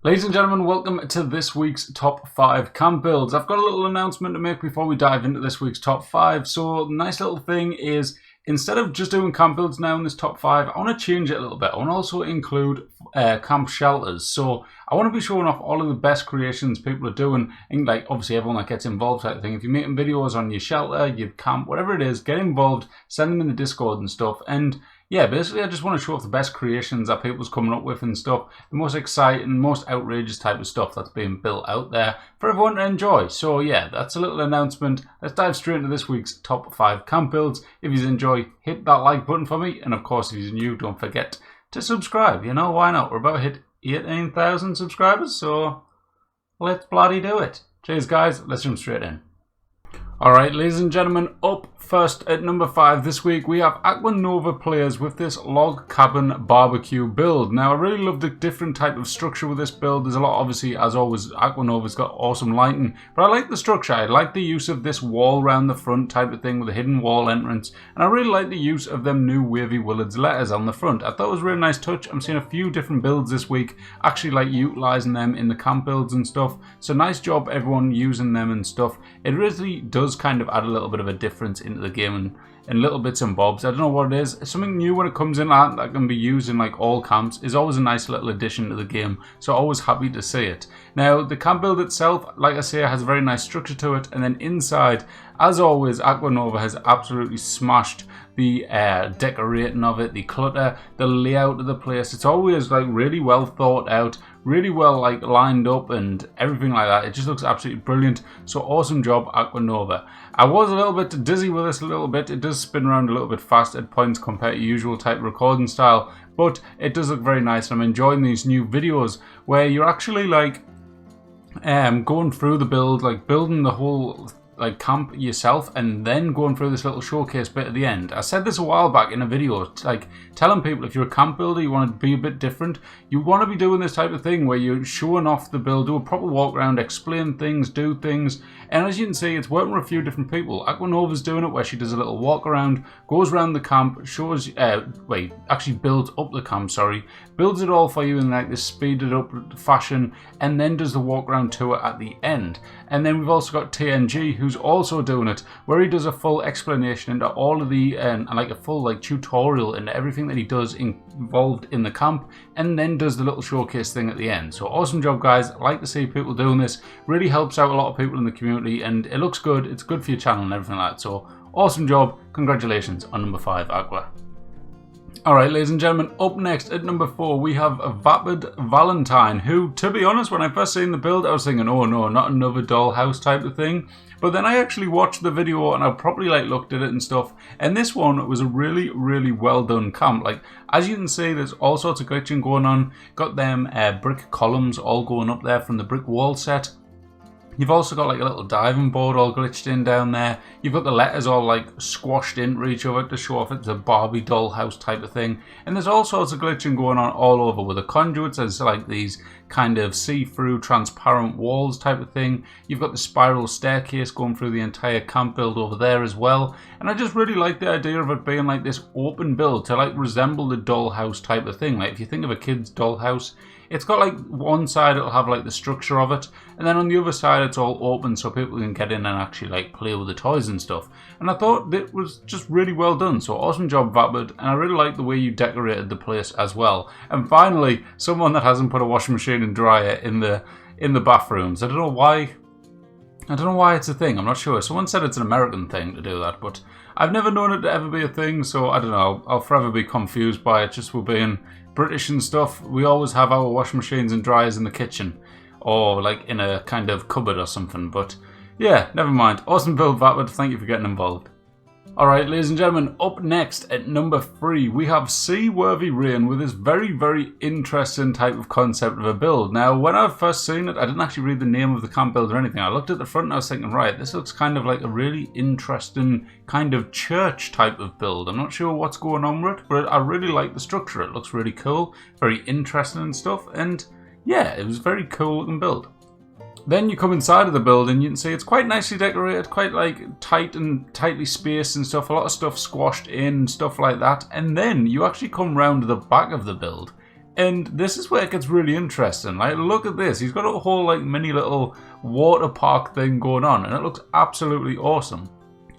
Ladies and gentlemen, welcome to this week's top 5 camp builds. I've got a little announcement to make before we dive into this week's top 5. So the nice little thing is, instead of just doing camp builds now in this top 5, I want to change it a little bit. I want to also include camp shelters. So I want to be showing off all of the best creations people are doing, and like obviously everyone that gets involved type of thing. If you're making videos on your shelter, your camp, whatever it is, get involved, send them in the Discord and stuff. And yeah, basically I just want to show off the best creations that people's coming up with and stuff. The most exciting, most outrageous type of stuff that's being built out there for everyone to enjoy. So yeah, that's a little announcement. Let's dive straight into this week's top 5 camp builds. If you enjoy, hit that like button for me. And of course, if you're new, don't forget to subscribe. You know, why not? We're about to hit 18,000 subscribers, so let's bloody do it. Cheers guys, let's jump straight in. Alright, ladies and gentlemen, up first at number 5 this week, we have AquaNova players with this log cabin barbecue build. Now, I really love the different type of structure with this build. There's a lot, obviously, as always, AquaNova's got awesome lighting, but I like the structure. I like the use of this wall around the front type of thing with a hidden wall entrance, and I really like the use of them new Wavy Willards letters on the front. I thought it was a really nice touch. I'm seeing a few different builds this week, actually like utilising them in the camp builds and stuff, so nice job everyone using them and stuff. It really does kind of add a little bit of a difference into the game and little bits and bobs. I don't know what it is. It's something new when it comes in that can be used in like all camps. Is always a nice little addition to the game, so always happy to see it. Now the camp build itself, like I say, has a very nice structure to it, and then inside, as always, AquaNova has absolutely smashed the decorating of it, the clutter, the layout of the place. It's always like really well thought out, really well like lined up and everything like that. It just looks absolutely brilliant. So awesome job, AquaNova. I was a little bit dizzy with this a little bit. It does spin around a little bit fast at points compared to usual type recording style, but it does look very nice, and I'm enjoying these new videos where you're actually like going through the build, like building the whole like camp yourself, and then going through this little showcase bit at the end. I said this a while back in a video, like telling people if you're a camp builder, you want to be a bit different, you want to be doing this type of thing where you're showing off the build, do a proper walk around, explain things, do things. And as you can see, it's working with a few different people. AquaNova's doing it where she does a little walk around, goes around the camp, shows actually builds up the camp, sorry, builds it all for you in like this speeded up fashion, and then does the walk around tour at the end. And then we've also got TNG, who's also doing it, where he does a full explanation into all of the and like a full like tutorial into everything that he does involved in the camp, and then does the little showcase thing at the end. So awesome job guys. I like to see people doing this. Really helps out a lot of people in the community, and it looks good. It's good for your channel and everything like that. So awesome job. Congratulations on number 5, Aqua. Alright, ladies and gentlemen, up next at number 4, we have Vapid Valentine, who, to be honest, when I first seen the build, I was thinking, oh no, not another dollhouse type of thing. But then I actually watched the video and I probably like looked at it and stuff, and this one was a really, really well done camp. Like, as you can see, there's all sorts of glitching going on. Got them brick columns all going up there from the brick wall set. You've also got like a little diving board all glitched in down there. You've got the letters all like squashed into each other to show off it's a Barbie dollhouse type of thing. And there's all sorts of glitching going on all over with the conduits. There's like these kind of see-through transparent walls type of thing. You've got the spiral staircase going through the entire camp build over there as well. And I just really like the idea of it being like this open build to like resemble the dollhouse type of thing. Like if you think of a kid's dollhouse, it's got like one side it'll have like the structure of it, and then on the other side it's all open so people can get in and actually like play with the toys and stuff. And I thought it was just really well done, so awesome job Vapid, and I really like the way you decorated the place as well. And finally, someone that hasn't put a washing machine and dryer in the bathrooms. I don't know why it's a thing, I'm not sure. Someone said it's an American thing to do that, but I've never known it to ever be a thing, so I don't know. I'll forever be confused by it, just for being British and stuff. We always have our washing machines and dryers in the kitchen, or like in a kind of cupboard or something, but yeah, never mind. Awesome build, Vapid, thank you for getting involved. Alright, ladies and gentlemen, up next at number 3, we have Seaworthy Rain with this very, very interesting type of concept of a build. Now, when I first seen it, I didn't actually read the name of the camp build or anything. I looked at the front and I was thinking, right, this looks kind of like a really interesting kind of church type of build. I'm not sure what's going on with it, but I really like the structure. It looks really cool, very interesting and stuff, and yeah, it was a very cool looking build. Then you come inside of the building, you can see it's quite nicely decorated, quite like tightly spaced and stuff, a lot of stuff squashed in, stuff like that. And then you actually come round to the back of the build, And this is where it gets really interesting. Like, look at this. He's got a whole like mini little water park thing going on, and it looks absolutely awesome.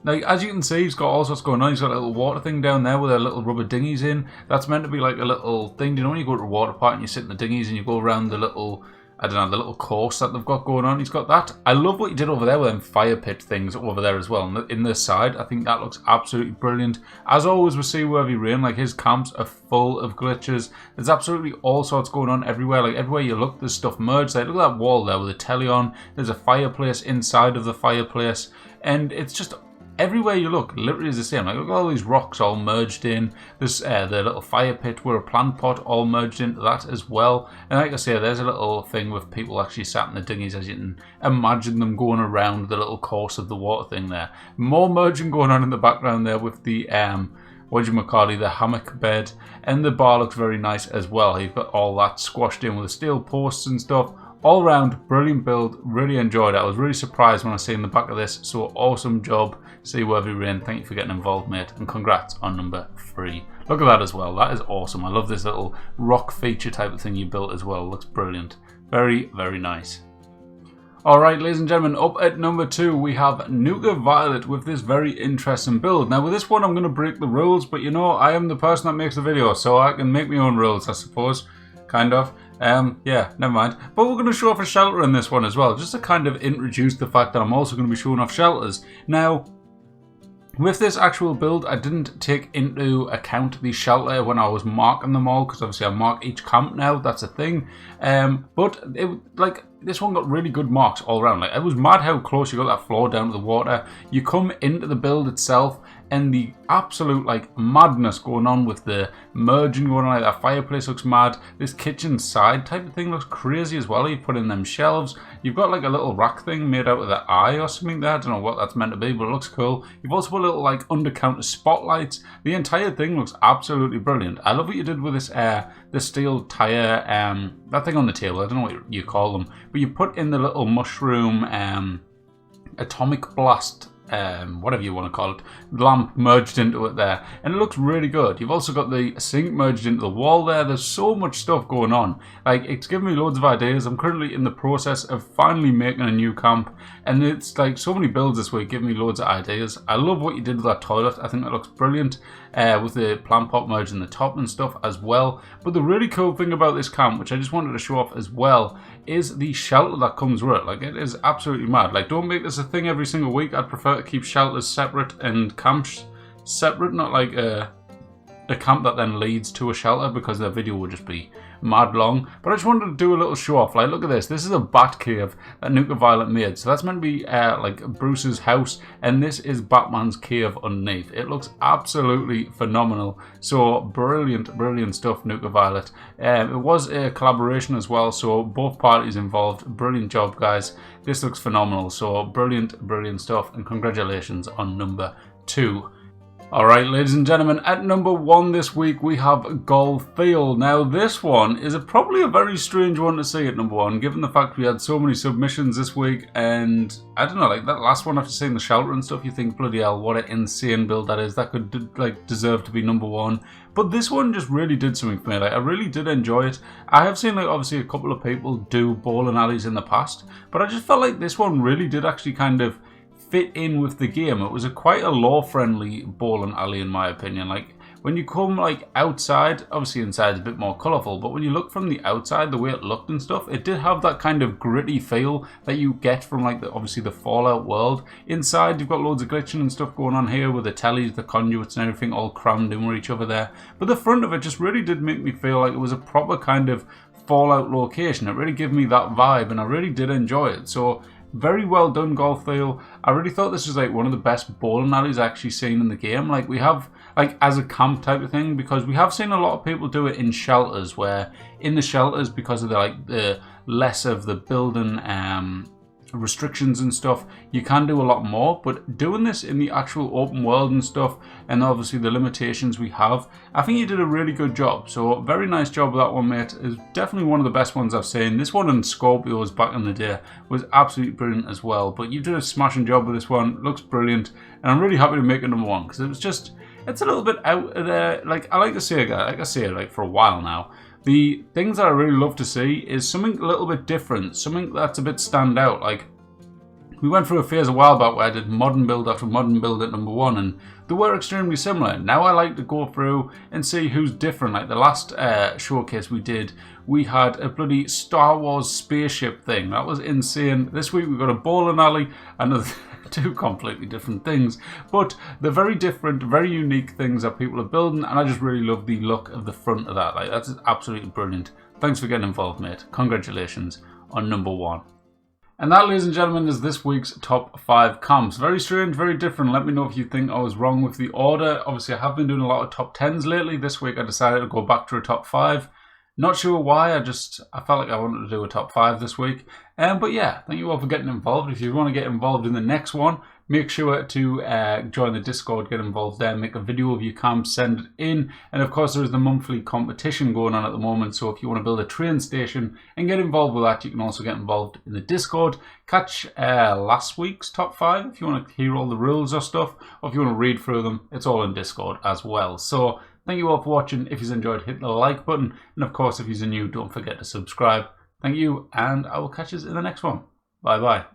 Like, as you can see, he's got all sorts going on. He's got a little water thing down there with their little rubber dinghies in. That's meant to be like a little thing. Do you know when you go to a water park and you sit in the dinghies and you go around the little, I don't know, the little course that they've got going on? He's got that. I love what he did over there with them fire pit things over there as well. In this side, I think that looks absolutely brilliant. As always with Seaworthy Rain, like his camps are full of glitches. There's absolutely all sorts going on everywhere. Like everywhere you look, there's stuff merged there. Look at that wall there with the telly on. There's a fireplace inside of the fireplace. And it's just... everywhere you look, literally is the same. Like, look at all these rocks all merged in. There's the little fire pit with a plant pot all merged into that as well. And like I say, there's a little thing with people actually sat in the dinghies, as you can imagine them going around the little course of the water thing there. More merging going on in the background there with the the hammock bed, and the bar looks very nice as well. You've got all that squashed in with the steel posts and stuff. All round, brilliant build. Really enjoyed it. I was really surprised when I seen the back of this. So awesome job, Seaworthy Rain. Thank you for getting involved, mate. And congrats on number 3. Look at that as well. That is awesome. I love this little rock feature type of thing you built as well. Looks brilliant. Very, very nice. Alright, ladies and gentlemen, up at number 2 we have Nougat Violet with this very interesting build. Now with this one I'm going to break the rules, but you know, I am the person that makes the video, so I can make my own rules, I suppose. Kind of. Yeah, never mind. But we're going to show off a shelter in this one as well, just to kind of introduce the fact that I'm also going to be showing off shelters. Now, with this actual build, I didn't take into account the shelter when I was marking them all, because obviously I mark each camp now, that's a thing. But this one got really good marks all around. Like, it was mad how close you got that floor down to the water. You come into the build itself, and the absolute like madness going on with the merging going on. Like, that fireplace looks mad. This kitchen side type of thing looks crazy as well. You put in them shelves. You've got like a little rack thing made out of the eye or something there. I don't know what that's meant to be, but it looks cool. You've also put little like under counter spotlights. The entire thing looks absolutely brilliant. I love what you did with this the steel tire that thing on the table. I don't know what you call them, but you put in the little mushroom atomic blast, whatever you want to call it, lamp merged into it there, and it looks really good. You've also got the sink merged into the wall there. There's so much stuff going on. Like, it's given me loads of ideas. I'm currently in the process of finally making a new camp, and it's like so many builds this week giving me loads of ideas. I love what you did with that toilet. I think that looks brilliant, with the plant pot merged in the top and stuff as well. But the really cool thing about this camp, which I just wanted to show off as well, is the shelter that comes with it. Like, it is absolutely mad. Like, don't make this a thing every single week. I'd prefer to keep shelters separate and camps separate, not like a camp that then leads to a shelter, because their video would just be mad long. But I just wanted to do a little show off. Like, look at this. This is a bat cave that Nougat Violet made. So that's meant to be like Bruce's house, and this is Batman's cave underneath. It looks absolutely phenomenal. So brilliant, brilliant stuff, Nougat Violet. It was a collaboration as well, so both parties involved. Brilliant job, guys. This looks phenomenal. So brilliant, brilliant stuff, and congratulations on number 2. Alright, ladies and gentlemen, at number 1 this week we have Golf Field. Now this one is probably a very strange one to see at number 1, given the fact we had so many submissions this week, and I don't know, like that last one after seeing the shelter and stuff, you think, bloody hell, what an insane build that is. That could like deserve to be number 1. But this one just really did something for me. Like, I really did enjoy it. I have seen like obviously a couple of people do bowling alleys in the past, but I just felt like this one really did actually kind of fit in with the game. It was quite a law-friendly bowling alley in my opinion. Like, when you come like outside, obviously inside is a bit more colourful, but when you look from the outside, the way it looked and stuff, it did have that kind of gritty feel that you get from like obviously the Fallout world. Inside you've got loads of glitching and stuff going on here with the tellies, the conduits and everything all crammed in with each other there. But the front of it just really did make me feel like it was a proper kind of Fallout location. It really gave me that vibe, and I really did enjoy it. So very well done, Golf Field. I really thought this was like one of the best bowling alleys I've actually seen in the game. Like, we have like as a camp type of thing, because we have seen a lot of people do it in shelters, where in the shelters, because of the less of the building restrictions and stuff, you can do a lot more. But doing this in the actual open world and stuff, and obviously the limitations we have, I think you did a really good job. So very nice job with that one, mate. It's definitely one of the best ones I've seen. This one and Scorpios back in the day was absolutely brilliant as well, but you did a smashing job with this one. It looks brilliant, and I'm really happy to make it number 1, because it was just, it's a little bit out of there. Like, I like to say it, like I say it like for a while now, The things that I really love to see is something a little bit different, something that's a bit stand out. Like, we went through a phase a while back where I did modern build after modern build at number 1, and they were extremely similar. Now I like to go through and see who's different. Like the last showcase we did, we had a bloody Star Wars spaceship thing. That was insane. This week we've got a bowling alley and two completely different things, but they're very different, very unique things that people are building, and I just really love the look of the front of that. Like, that's absolutely brilliant. Thanks for getting involved, mate. Congratulations on number 1. And that, ladies and gentlemen, is this week's top 5 comps. Very strange, very different. Let me know if you think I was wrong with the order. Obviously, I have been doing a lot of top 10s lately. This week I decided to go back to a top 5. Not sure why, I felt like I wanted to do a top 5 this week. But yeah, thank you all for getting involved. If you want to get involved in the next one, make sure to join the Discord, get involved there, make a video of your camp, send it in. And of course, there is the monthly competition going on at the moment. So if you want to build a train station and get involved with that, you can also get involved in the Discord. Catch last week's top 5 if you want to hear all the rules or stuff, or if you want to read through them, it's all in Discord as well. So thank you all for watching. If you've enjoyed, hit the like button. And of course, if you're new, don't forget to subscribe. Thank you, and I will catch you in the next one. Bye-bye.